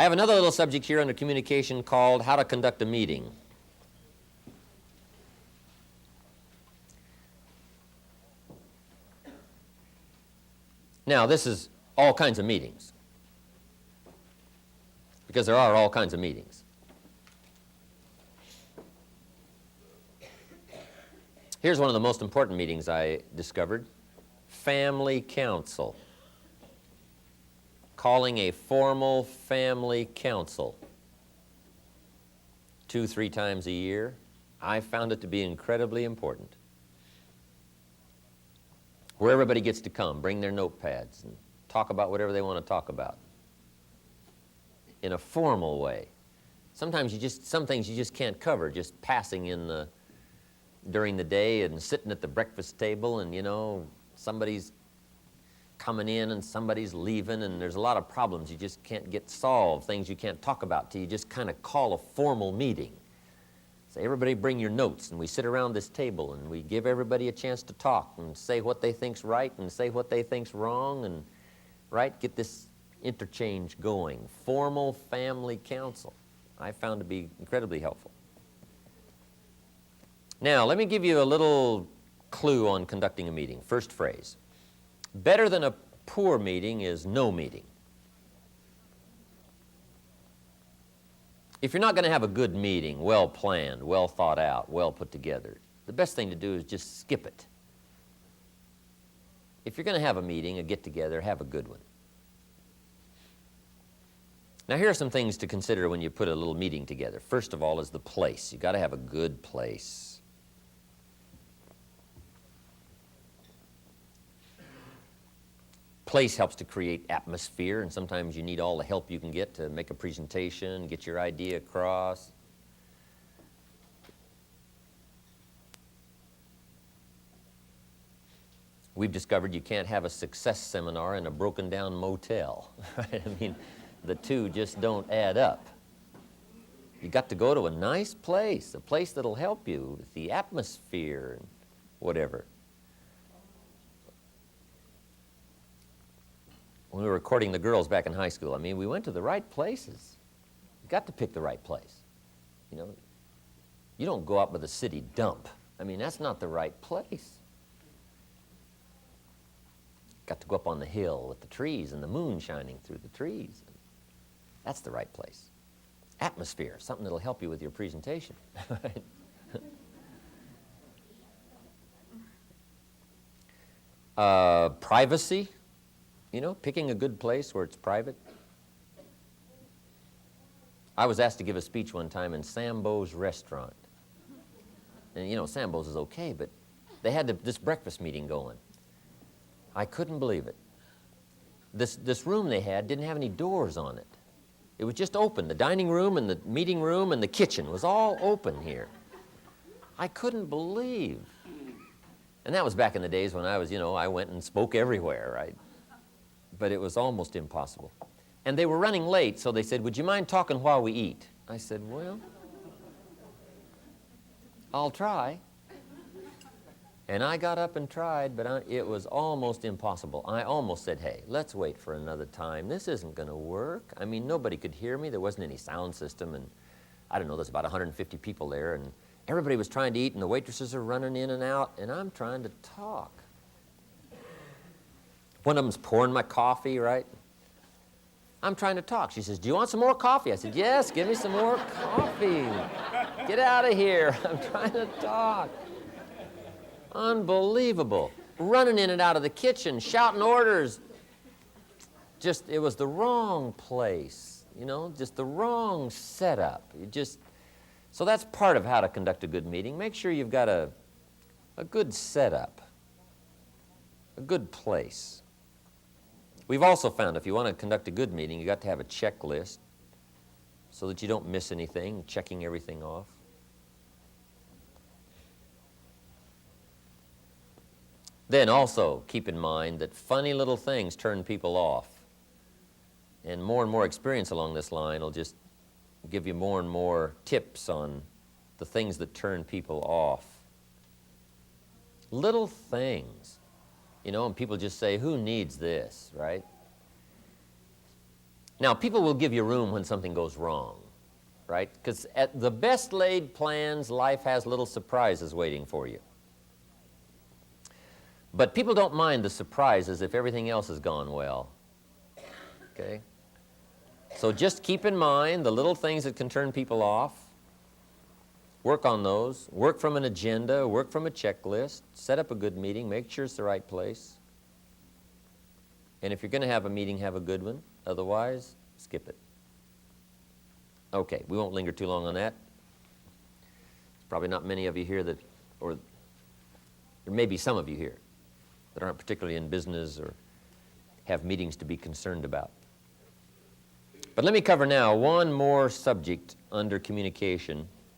I have another little subject here under communication called how to conduct a meeting. Now, this is all kinds of meetings, because there are all kinds of meetings. Here's one of the most important meetings I discovered: family council. Calling a formal family council 2-3 times a year. I found it to be incredibly important, where everybody gets to come, bring their notepads, and talk about whatever they want to talk about in a formal way. Sometimes some things you just can't cover just passing during the day and sitting at the breakfast table, and somebody's coming in and somebody's leaving, and there's a lot of problems you just can't get solved, things you can't talk about till you just kind of call a formal meeting. Say, everybody bring your notes, and we sit around this table and we give everybody a chance to talk and say what they think's right and say what they think's wrong, and get this interchange going. Formal family council I found to be incredibly helpful. Now, let me give you a little clue on conducting a meeting. First phrase: better than a poor meeting is no meeting. If you're not going to have a good meeting, well planned, well thought out, well put together, the best thing to do is just skip it. If you're going to have a meeting, a get-together, have a good one. Now, here are some things to consider when you put a little meeting together. First of all is the place. You've got to have a good place. Place helps to create atmosphere, and sometimes you need all the help you can get to make a presentation, get your idea across. We've discovered you can't have a success seminar in a broken down motel. Right? I mean, the two just don't add up. You got to go to a nice place, a place that'll help you with the atmosphere and whatever. When we were courting the girls back in high school, we went to the right places. You got to pick the right place. You don't go out with a city dump. That's not the right place. Got to go up on the hill with the trees and the moon shining through the trees. That's the right place. Atmosphere, something that'll help you with your presentation. Privacy. Picking a good place where it's private. I was asked to give a speech one time in Sambo's restaurant. And Sambo's is okay, but they had this breakfast meeting going. I couldn't believe it. This room they had didn't have any doors on it. It was just open. The dining room and the meeting room and the kitchen was all open here. I couldn't believe. And that was back in the days when I went and spoke everywhere, right? But it was almost impossible. And they were running late, so they said, "Would you mind talking while we eat?" I said, "Well, I'll try." And I got up and tried, but it was almost impossible. I almost said, "Hey, let's wait for another time. This isn't going to work." Nobody could hear me. There wasn't any sound system, and I don't know, there's about 150 people there, and everybody was trying to eat, and the waitresses are running in and out, and I'm trying to talk. One of them's pouring my coffee, right? I'm trying to talk. She says, "Do you want some more coffee?" I said, "Yes, give me some more coffee. Get out of here. I'm trying to talk." Unbelievable. Running in and out of the kitchen, shouting orders. It was the wrong place, just the wrong setup. So that's part of how to conduct a good meeting. Make sure you've got a good setup, a good place. We've also found if you want to conduct a good meeting, you've got to have a checklist so that you don't miss anything, checking everything off. Then also keep in mind that funny little things turn people off. And more experience along this line will just give you more and more tips on the things that turn people off. Little things. And people just say, "Who needs this," right? Now, people will give you room when something goes wrong, right? Because at the best laid plans, life has little surprises waiting for you. But people don't mind the surprises if everything else has gone well, okay? So just keep in mind the little things that can turn people off. Work on those. Work from an agenda. Work from a checklist. Set up a good meeting. Make sure it's the right place. And if you're going to have a meeting, have a good one. Otherwise, skip it. Okay, we won't linger too long on that. There's probably not many of you here that, or there may be some of you here that aren't particularly in business or have meetings to be concerned about. But let me cover now one more subject under communication